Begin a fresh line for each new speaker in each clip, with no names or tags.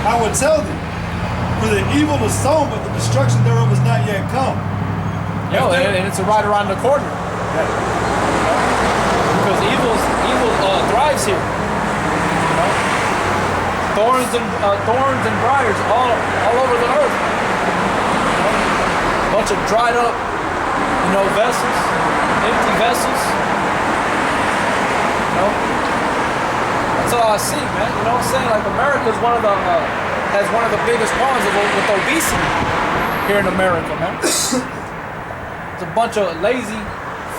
I would tell thee, for the evil is sown, but the destruction thereof is not yet come.
And it's right around the corner.
Yeah.
Because evil thrives here. You know? Thorns and briars all over the earth. You know? Bunch of dried up, vessels, empty vessels. You know? That's all I see, man. You know what I'm saying? Like America's has one of the biggest problems with obesity here in America, man. It's a bunch of lazy,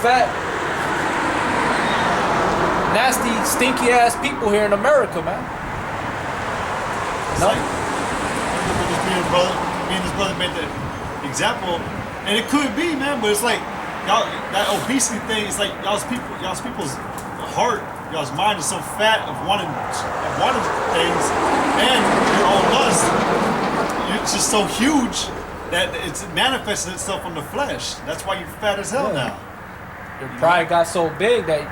fat, nasty, stinky ass people here in America, man.
It's like me and his brother made the example, and it could be, man, but it's like y'all, that obesity thing. It's like y'all's people's heart, y'all's mind is so fat of wanting things, and your own lust. It's just so huge that it's manifesting itself on the flesh. That's why you're fat as hell now.
Your pride got so big that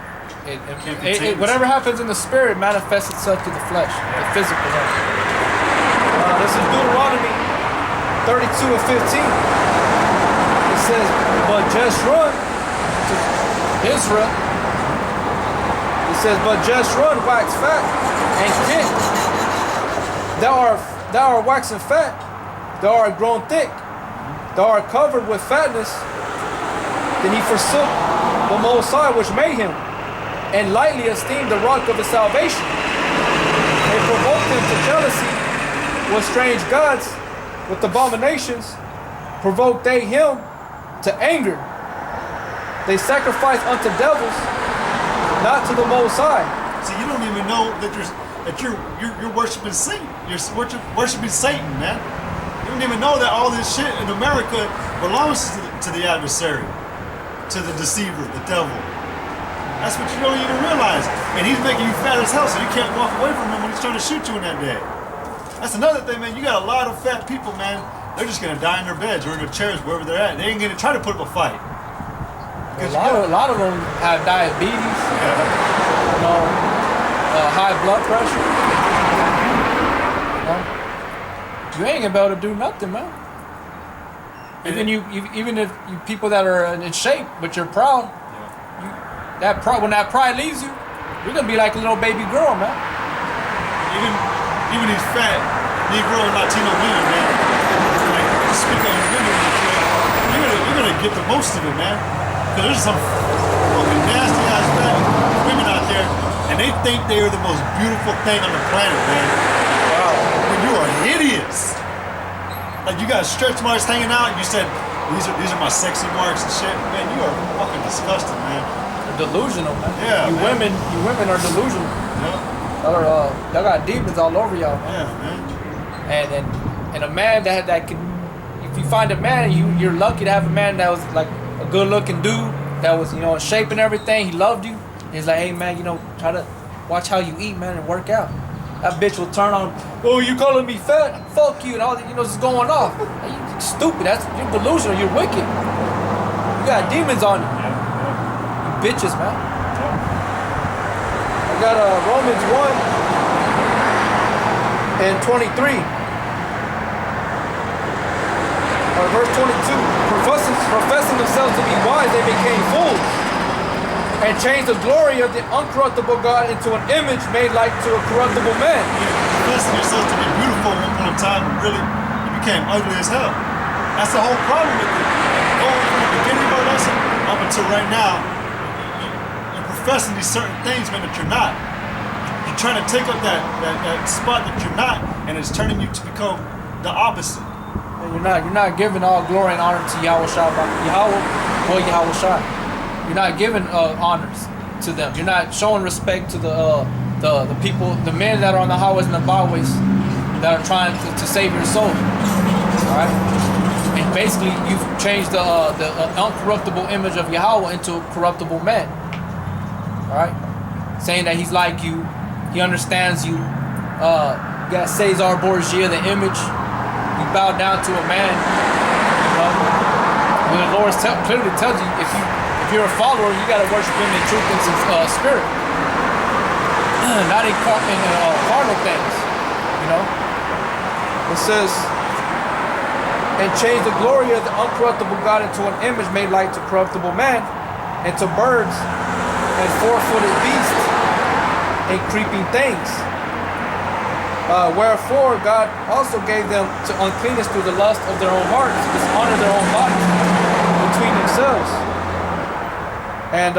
whatever happens in the spirit manifests itself to the flesh, the physical. This is Deuteronomy 32 and 15. It says, but Jeshurun to Israel. It says, but Jeshurun wax fat and thick. Thou art waxen fat. Thou art grown thick. Thou art covered with fatness. Then he forsook the Most High which made him, and lightly esteemed the rock of his salvation. They provoked him to jealousy with strange gods, with abominations. Provoked they him to anger. They sacrificed unto devils, not to the Most High.
See, you don't even know that you're worshiping Satan. You're worshiping Satan, man. You don't even know that all this shit in America belongs to the adversary, to the deceiver, the devil. That's what you don't even realize. And he's making you fat as hell, so you can't walk away from him when he's trying to shoot you in that day. That's another thing, man. You got a lot of fat people, man. They're just gonna die in their beds or in their chairs, wherever they're at. They ain't gonna try to put up a fight.
A lot of them have diabetes, high blood pressure. You ain't gonna be able to do nothing, man. Even if you people that are in shape, but you're proud, when that pride leaves you, you're gonna be like a little baby girl, man.
Even these fat Negro and Latino women, man. Like, speak on these women, you're gonna get the most of it, man. Because there's some fucking nasty ass fat women out there, and they think they are the most beautiful thing on the planet, man. Wow. When you are hideous. Like you got stretch marks hanging out, and you said, these are my sexy marks and shit. Man, you are fucking disgusting, man.
They're delusional, man.
Yeah,
you women are delusional.
Yeah.
Y'all got demons all over y'all.
Yeah, man.
And a man that can, if you find a man, you're lucky to have a man that was like a good looking dude that was in shape and everything. He loved you. He's like, hey man, try to watch how you eat, man, and work out. That bitch will turn on, oh, you calling me fat? Fuck you, and all just going off. You stupid. You're delusional. You're wicked. You got demons on you. You bitches, man. I got Romans 1 and 23. Verse 22. Professing themselves to be wise, they became fools, and changed the glory of the uncorruptible God into an image made like to a corruptible man.
Professing yourself to be beautiful at one point in time, and really, you became ugly as hell. That's the whole problem with it. Going from the beginning of our lesson up until right now, you're professing these certain things, man, that you're not. You're trying to take up that spot that you're not, and it's turning you to become the opposite.
You're not giving all glory and honor to Yahweh Shai. You're not giving honors to them. You're not showing respect to the people, the men that are on the highways and the byways that are trying to save your soul. All right, and basically you've changed the uncorruptible image of Yahweh into a corruptible man. All right, saying that he's like you, he understands you. You got Cesar Borgia, the image. You bow down to a man. When the Lord clearly tells you, if you're a follower, you got to worship him in truth and spirit, not in carnal things. It says, and change the glory of the uncorruptible God into an image made like to corruptible man, and to birds, and four-footed beasts, and creeping things. Wherefore God also gave them to uncleanness through the lust of their own hearts, to dishonor their own bodies between themselves. And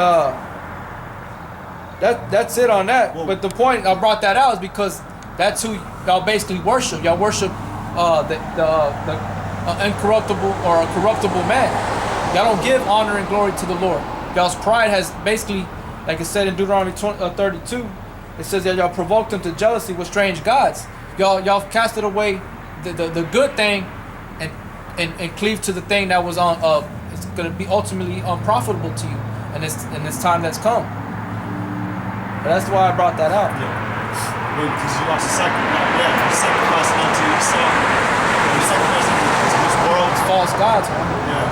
that's it on that.
Whoa.
But the point I brought that out is because that's who y'all basically worship. Y'all worship the incorruptible or a corruptible man. Y'all don't give honor and glory to the Lord. Y'all's pride has basically, like it said in Deuteronomy 32, it says that y'all provoked them to jealousy with strange gods. Y'all casted away the good thing and cleaved to the thing that was on it's gonna be ultimately unprofitable to you in this time that's come. But that's why I brought that out.
Because you also sacrificing unto yourself. You're sacrificing to this world.
It's false gods, man.
Yeah.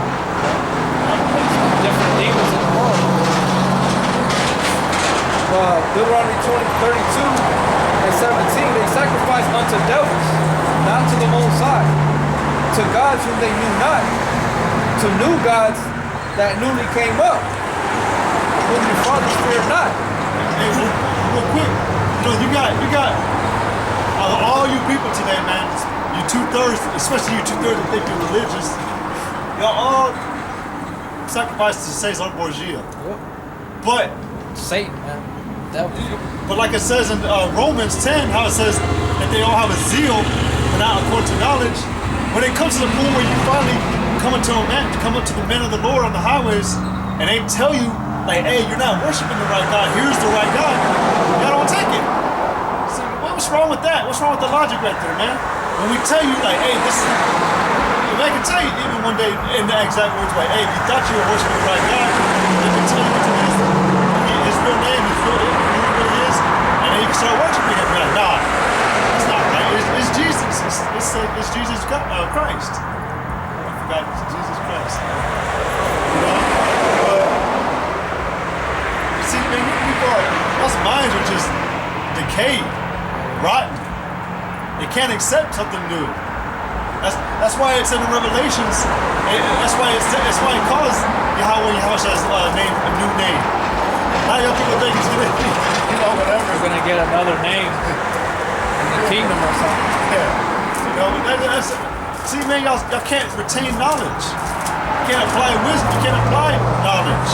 Different demons in the world. Deuteronomy 32 and 17, they sacrifice unto devils, not to the Most High, to gods whom they knew not, to new gods that newly came up, whom your fathers feared not.
Hey, real quick, you got all you people today, man. You 2/3, especially you 2/3 that think you're religious. Y'all all sacrifice to Caesar Borgia.
Yep.
But
Satan, man. Devil.
But like it says in Romans 10, how it says that they all have a zeal, but not according to knowledge. When it comes to the point where you finally come up to the men of the Lord on the highways, and they tell you, like, hey, you're not worshiping the right God, here's the right God, y'all don't take it. So what's wrong with that? What's wrong with the logic right there, man? When we tell you, like, hey, this is, they can tell you even one day in the exact words, like, hey, you thought you were worshiping the right God, they can tell you what it is. His real name, who he really is, and then you can start worshiping him. You're like, nah, that's not right. It's Jesus. It's Jesus Christ. I forgot it's Jesus Christ. You see, man, those minds are just decayed, rotten. They can't accept something new. That's why it said in Revelations. That's why it calls Yahweh's name a new name. Now y'all people think he's gonna be, whatever.
We're gonna get another name in the kingdom or something.
Yeah. See, man, y'all can't retain knowledge. You can't apply wisdom. You can't apply knowledge.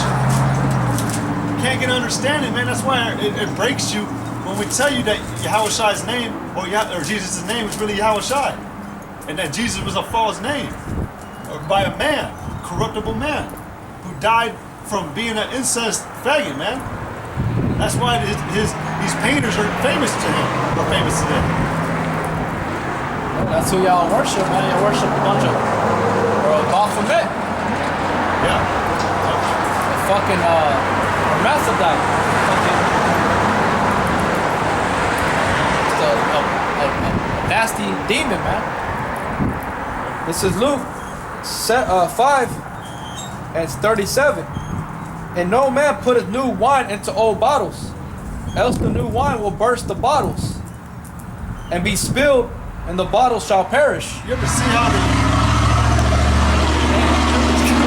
You can't get understanding, man. That's why it breaks you when we tell you that Yahweh's name or Jesus' name is really Yahweh, and that Jesus was a false name by a man, corruptible man, who died from being an incest faggot, man. That's why these painters are famous to him. Or famous to them.
That's who y'all worship, man. Y'all worship a bunch of Baphomet.
Yeah.
A fucking Hermaphrodite. Fucking a nasty demon, man. This is Luke 5 and 37. And no man putteth new wine into old bottles, else the new wine will burst the bottles, and be spilled, and the bottles shall perish.
You ever see how